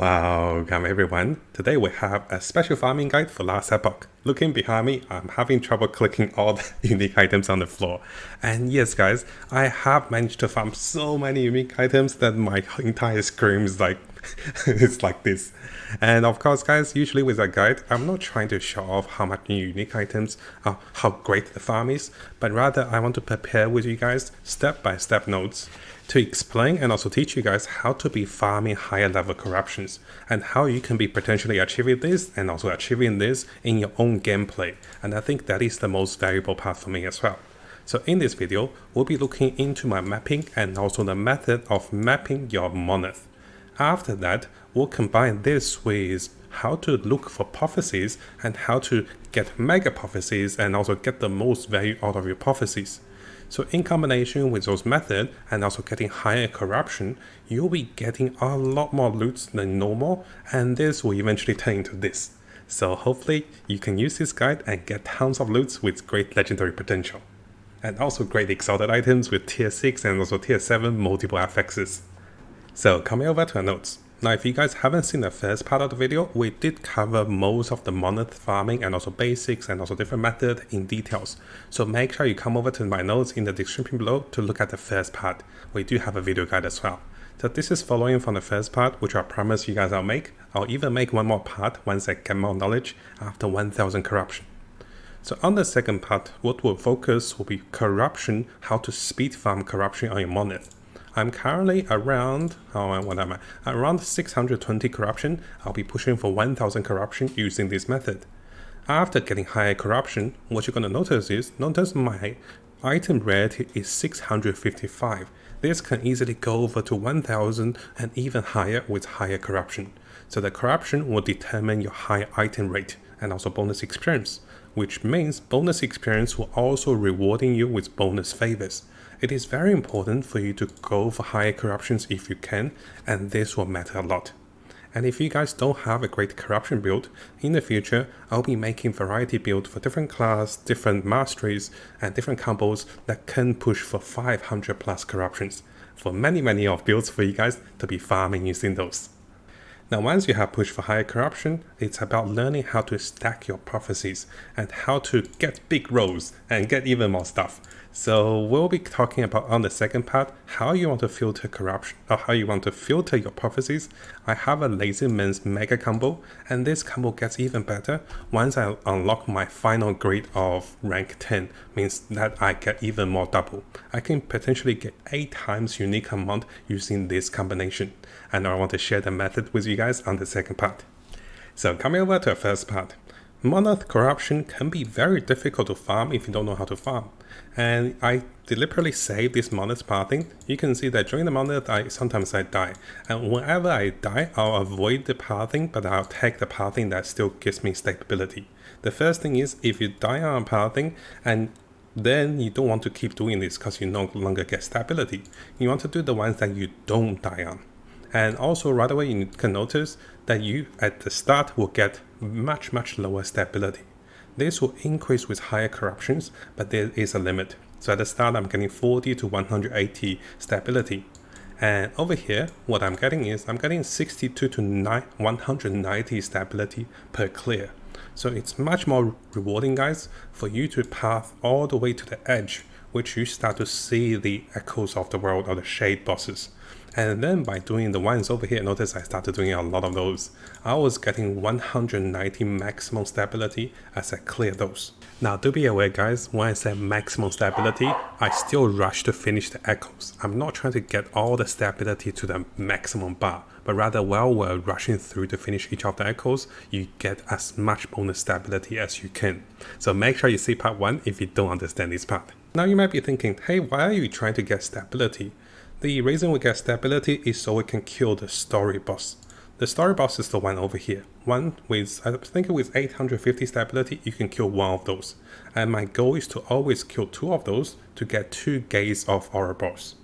Welcome everyone. Today we have a special farming guide for Last Epoch. Looking behind me, I'm having trouble clicking all the unique items on the floor. And yes guys, I have managed to farm so many unique items that my entire screen is like, it's like this. And of course guys, usually with a guide, I'm not trying to show off how much unique items or how great the farm is, but rather I want to prepare with you guys step-by-step notes to explain and also teach you guys how to be farming higher level corruptions and how you can be potentially achieving this and also achieving this in your own gameplay. And I think that is the most valuable part for me as well. So in this video, we'll be looking into my mapping and also the method of mapping your monolith. After that, we'll combine this with how to look for prophecies and how to get mega prophecies and also get the most value out of your prophecies. So in combination with those methods and also getting higher corruption, you'll be getting a lot more loot than normal, and this will eventually turn into this. So hopefully you can use this guide and get tons of loot with great legendary potential. And also great exalted items with tier 6 and also tier 7 multiple affixes. So coming over to our notes. Now if you guys haven't seen the first part of the video, we did cover most of the monolith farming and also basics and also different methods in details. So make sure you come over to my notes in the description below to look at the first part. We do have a video guide as well. So this is following from the first part, which I promise you guys I'll make. I'll even make one more part once I get more knowledge after 1000 corruption. So on the second part, what we'll focus will be corruption, how to speed farm corruption on your monolith. I'm currently around, around 620 corruption. I'll be pushing for 1000 corruption using this method. After getting higher corruption, what you're going to notice my item rarity is 655. This can easily go over to 1000 and even higher with higher corruption. So the corruption will determine your high item rate and also bonus experience, which means bonus experience will also rewarding you with bonus favors. It is very important for you to go for higher corruptions if you can, and this will matter a lot. And if you guys don't have a great corruption build, in the future I'll be making variety build for different class, different masteries, and different combos that can push for 500 plus corruptions. For many of builds for you guys to be farming using those. Now once you have pushed for higher corruption, it's about learning how to stack your prophecies and how to get big rolls and get even more stuff. So we'll be talking about on the second part how you want to filter corruption or how you want to filter your prophecies. I have a Lazy Man's mega combo, and this combo gets even better once I unlock my final grade of rank 10, means that I get even more double. I can potentially get 8 times unique amount using this combination, and I want to share the method with you guys on the second part. So coming over to the first part. Monolith corruption can be very difficult to farm if you don't know how to farm. And I deliberately save this monolith pathing. You can see that during the monolith sometimes I die. And whenever I die, I'll avoid the pathing, but I'll take the pathing that still gives me stability. The first thing is if you die on pathing and then you don't want to keep doing this because you no longer get stability. You want to do the ones that you don't die on. And also right away you can notice that you at the start will get much lower stability. This will increase with higher corruptions, but there is a limit. So at the start I'm getting 40 to 180 stability. And over here what I'm getting is I'm getting 62 to 190 stability per clear. So it's much more rewarding guys for you to path all the way to the edge, which you start to see the echoes of the world or the shade bosses. And then by doing the ones over here, notice I started doing a lot of those. I was getting 190 maximum stability as I clear those. Now do be aware guys, when I say maximum stability, I still rush to finish the echoes. I'm not trying to get all the stability to the maximum bar, but rather while we're rushing through to finish each of the echoes, you get as much bonus stability as you can. So make sure you see part 1 if you don't understand this part. Now you might be thinking, hey, why are you trying to get stability? The reason we get stability is so we can kill the story boss. The story boss is the one over here. One with, I think with 850 stability, you can kill one of those. And my goal is to always kill 2 of those to get 2 gaze of aura boss.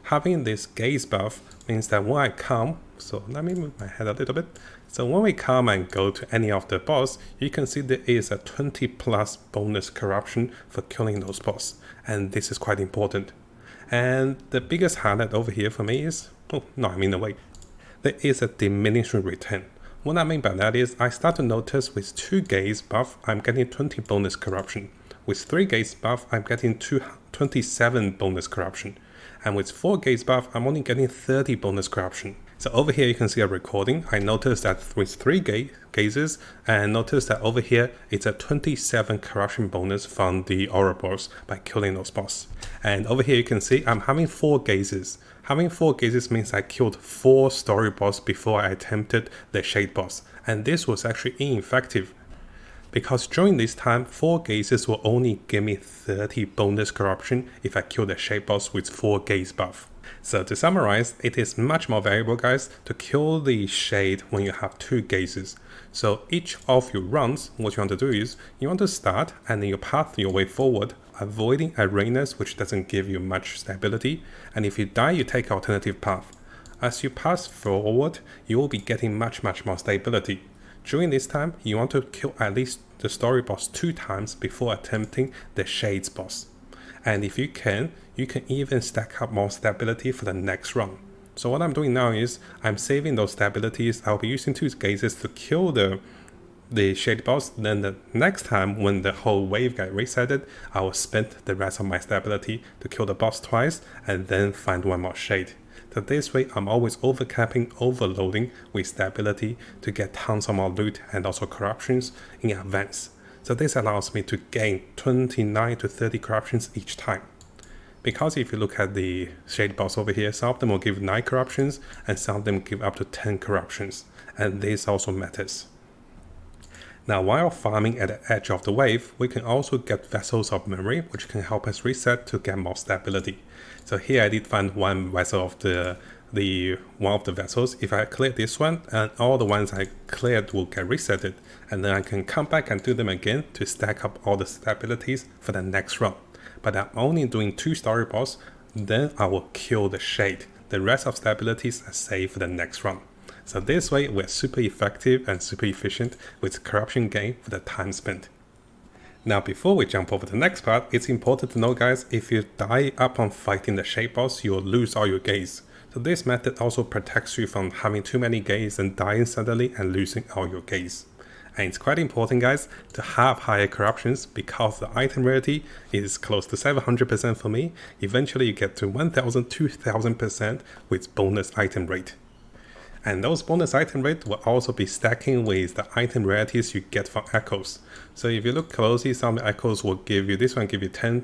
Having this gaze buff means that when I come, so let me move my head a little bit. So when we come and go to any of the boss, you can see there is a 20 plus bonus corruption for killing those boss. And this is quite important. And the biggest highlight over here for me is, there is a diminishing return. What I mean by that is I start to notice with 2 gaze buff, I'm getting 20 bonus corruption. With 3 gaze buff, I'm getting 27 bonus corruption. And with 4 gaze buff, I'm only getting 30 bonus corruption. So over here you can see a recording. I noticed that with 3 gazes, and notice that over here it's a 27 corruption bonus from the Ouroboros by killing those boss. And over here you can see I'm having 4 gazes. Having 4 gazes means I killed 4 story boss before I attempted the shade boss. And this was actually ineffective, because during this time 4 gazes will only give me 30 bonus corruption if I kill the shade boss with 4 gaze buff. So to summarize, it is much more valuable, guys, to kill the shade when you have 2 gazes. So each of your runs, what you want to do is you want to start and then you path your way forward, avoiding arenas which doesn't give you much stability, and if you die you take alternative path. As you pass forward, you will be getting much more stability. During this time, you want to kill at least the story boss 2 times before attempting the shades boss. And if you can even stack up more stability for the next run. So what I'm doing now is I'm saving those stabilities. I'll be using 2 gazes to kill the shade boss. Then the next time when the whole wave got resetted, I will spend the rest of my stability to kill the boss twice and then find 1 more shade. So this way I'm always overcapping, overloading with stability to get tons of more loot and also corruptions in advance. So this allows me to gain 29 to 30 corruptions each time. Because if you look at the shade boss over here, some of them will give 9 corruptions and some of them give up to 10 corruptions. And this also matters. Now while farming at the edge of the wave, we can also get vessels of memory, which can help us reset to get more stability. So here I did find 1 vessel of one of the vessels. If I clear this one, and all the ones I cleared will get resetted, and then I can come back and do them again to stack up all the stabilities for the next run. But I'm only doing 2 story boss, then I will kill the shade. The rest of stabilities are saved for the next run. So this way we're super effective and super efficient with corruption gain for the time spent. Now before we jump over to the next part, it's important to know, guys, if you die upon fighting the shade boss, you'll lose all your gaze. So this method also protects you from having too many gaze and dying suddenly and losing all your gaze. And it's quite important, guys, to have higher corruptions because the item rarity is close to 700% for me. Eventually you get to 1000, 2000% with bonus item rate. And those bonus item rate will also be stacking with the item rarities you get from echoes. So if you look closely, some echoes will give you, this one give you 10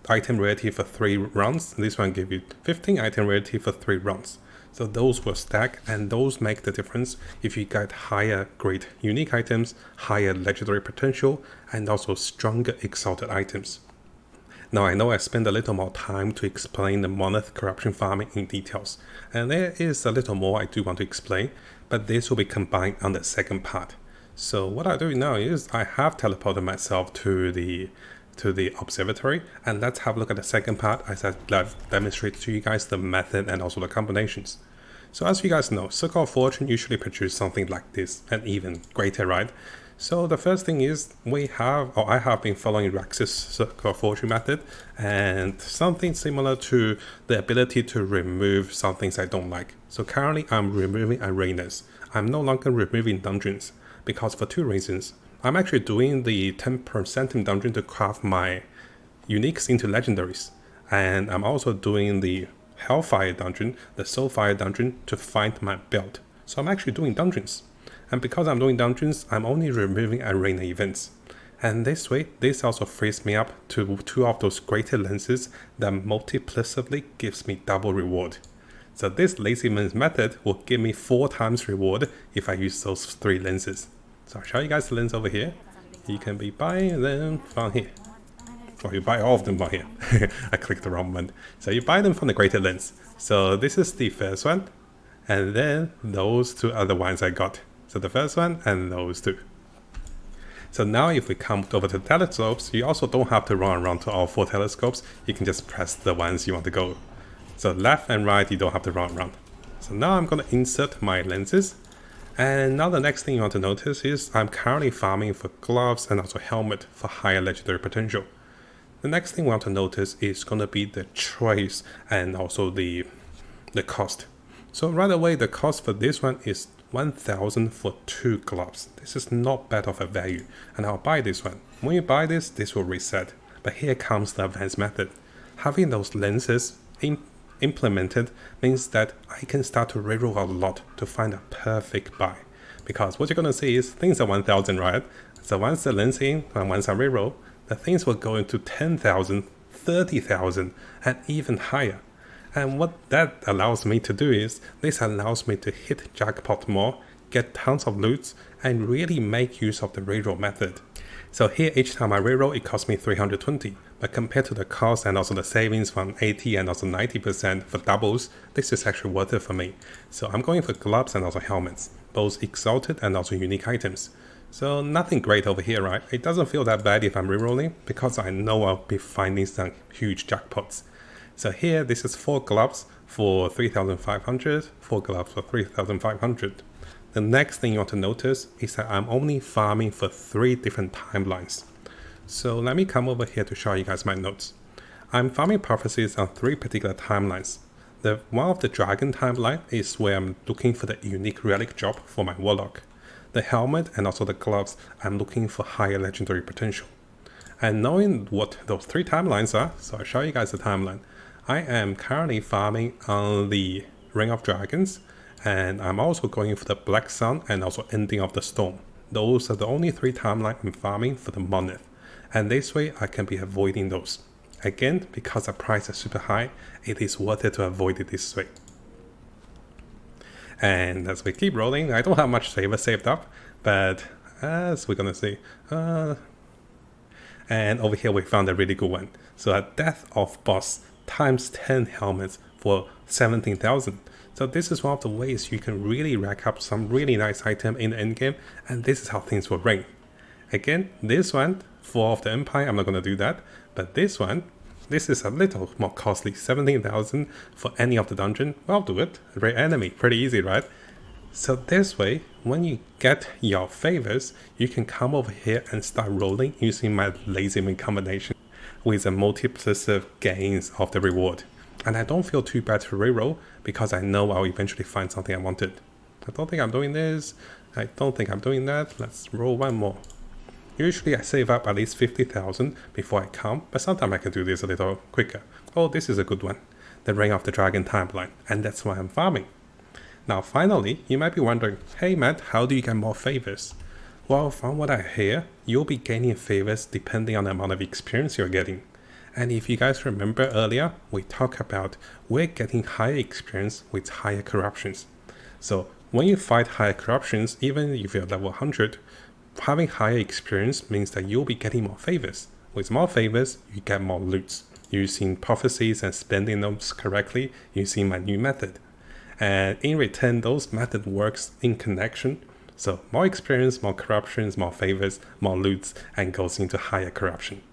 item rarity for 3 rounds. This one give you 15 item rarity for 3 rounds. So those will stack, and those make the difference if you get higher grade unique items, higher legendary potential, and also stronger exalted items. Now I know I spent a little more time to explain the Monolith Corruption Farming in details, and there is a little more I do want to explain, but this will be combined on the second part. So what I do now is I have teleported myself to the observatory, and let's have a look at the second part as I demonstrate to you guys the method and also the combinations. So as you guys know, Circle of Fortune usually produce something like this and even greater, right? So the first thing is I have been following Rex's Circle of Fortune method, and something similar to the ability to remove some things I don't like. So currently I'm removing arenas. I'm no longer removing dungeons because for 2 reasons. I'm actually doing the 10% dungeon to craft my uniques into legendaries, and I'm also doing the Hellfire dungeon, the Soulfire dungeon, to find my build. So I'm actually doing dungeons, and because I'm doing dungeons, I'm only removing arena events. And this way, this also frees me up to 2 of those greater lenses that multiplicatively gives me double reward. So this lazy lens method will give me 4 times reward if I use those 3 lenses. So I'll show you guys the lens over here. You can be buying them from here. Or you buy all of them from here. I clicked the wrong one. So you buy them from the greater lens. So this is the first one. And then those 2 other ones I got. So the first one and those 2. So now if we come over to the telescopes, you also don't have to run around to all 4 telescopes. You can just press the ones you want to go. So left and right, you don't have to run around. So now I'm going to insert my lenses. And now the next thing you want to notice is I'm currently farming for gloves and also helmet for higher legendary potential. The next thing we want to notice is going to be the choice and also the cost. So right away, the cost for this one is 1,000 for 2 gloves. This is not bad of a value, and I'll buy this one. When you buy this, this will reset. But here comes the advanced method. Having those lenses implemented means that I can start to reroll a lot to find a perfect buy. Because what you're going to see is things are 1,000, right? So once the lens in and once I reroll, the things will go into 10,000, 30,000, and even higher. And what that allows me to do is, this allows me to hit jackpot more, get tons of loots, and really make use of the reroll method. So here each time I reroll, it costs me 320, but compared to the cost and also the savings from 80 and also 90% for doubles, this is actually worth it for me. So I'm going for gloves and also helmets, both exalted and also unique items. So nothing great over here, right? It doesn't feel that bad if I'm rerolling, because I know I'll be finding some huge jackpots. So here, this is 4 gloves for 3,500, 4 gloves for 3,500. The next thing you want to notice is that I'm only farming for 3 different timelines. So let me come over here to show you guys my notes. I'm farming prophecies on 3 particular timelines. One of the dragon timeline is where I'm looking for the unique relic drop for my warlock. The helmet and also the gloves, I'm looking for higher legendary potential. And knowing what those 3 timelines are, so I'll show you guys the timeline. I am currently farming on the Ring of Dragons, and I'm also going for the Black Sun and also Ending of the Storm. Those are the only 3 timelines I'm farming for the Monolith, and this way I can be avoiding those. Again, because the price is super high, it is worth it to avoid it this way. And as we keep rolling, I don't have much favor saved up, but as we're gonna see, and over here we found a really good one. So a Death of Boss times 10 helmets for 17,000. So this is one of the ways you can really rack up some really nice item in the endgame, and this is how things will ring. Again, this one, Fall of the Empire, I'm not going to do that, but this one, this is a little more costly, 17,000 for any of the dungeon. Well, I'll do it. Rare enemy, pretty easy, right? So this way, when you get your favors, you can come over here and start rolling using my lazy min combination with a multiplicative gains of the reward. And I don't feel too bad to reroll because I know I'll eventually find something I wanted. I don't think I'm doing this. I don't think I'm doing that. Let's roll one more. Usually I save up at least 50,000 before I come, but sometimes I can do this a little quicker. Oh, this is a good one. The Ring of the Dragon timeline, and that's why I'm farming. Now finally, you might be wondering, hey Matt, how do you get more favors? Well, from what I hear, you'll be gaining favors depending on the amount of experience you're getting. And if you guys remember earlier, we talked about we're getting higher experience with higher corruptions. So when you fight higher corruptions, even if you're level 100, having higher experience means that you'll be getting more favors. With more favors, you get more loots, using prophecies and spending those correctly using my new method. And in return, those method works in connection. So more experience, more corruptions, more favors, more loots, and goes into higher corruption.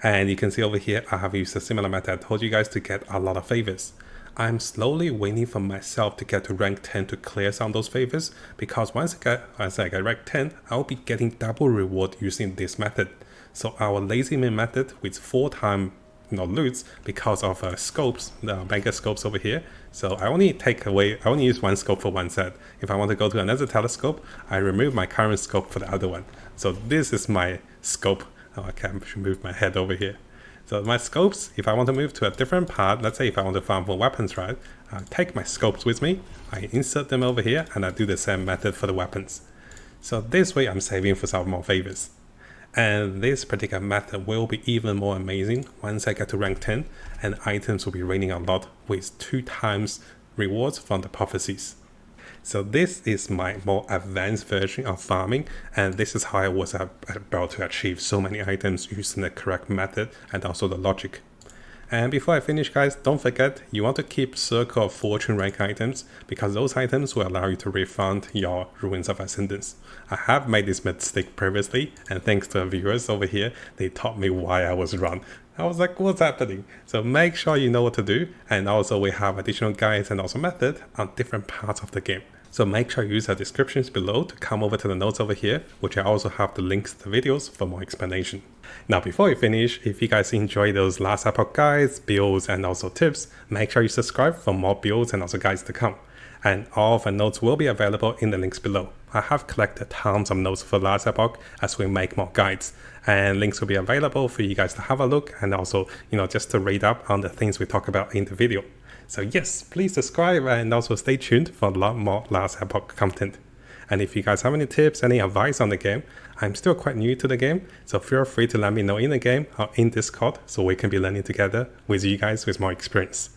And you can see over here, I have used a similar method I told you guys to get a lot of favors. I'm slowly waiting for myself to get to rank 10 to clear some of those favors, because once I get rank 10, I'll be getting double reward using this method. So our lazy min method with 4 times loots because of scopes, the mega scopes over here. So I only use 1 scope for 1 set. If I want to go to another telescope, I remove my current scope for the other one. So this is my scope. Oh, I should move my head over here. So my scopes, if I want to move to a different part, let's say if I want to farm for weapons, right? I take my scopes with me, I insert them over here, and I do the same method for the weapons. So this way I'm saving for some more favors. And this particular method will be even more amazing once I get to rank 10, and items will be raining a lot with 2 times rewards from the prophecies. So this is my more advanced version of farming, and this is how I was able to achieve so many items using the correct method and also the logic. And before I finish, guys, don't forget you want to keep Circle of Fortune rank items, because those items will allow you to refund your Ruins of Ascendance. I have made this mistake previously, and thanks to the viewers over here, they taught me why I was wrong. I was like, what's happening? So make sure you know what to do, and also we have additional guides and also method on different parts of the game. So make sure you use the descriptions below to come over to the notes over here, which I also have the links to the videos for more explanation. Now before we finish, if you guys enjoy those Last Epoch guides, builds, and also tips, make sure you subscribe for more builds and also guides to come. and all of the notes will be available in the links below. I have collected tons of notes for Last Epoch as we make more guides, and links will be available for you guys to have a look and also, just to read up on the things we talk about in the video. So yes, please subscribe and also stay tuned for a lot more Last Epoch content. And if you guys have any tips, any advice on the game, I'm still quite new to the game, so feel free to let me know in the game or in Discord so we can be learning together with you guys with more experience.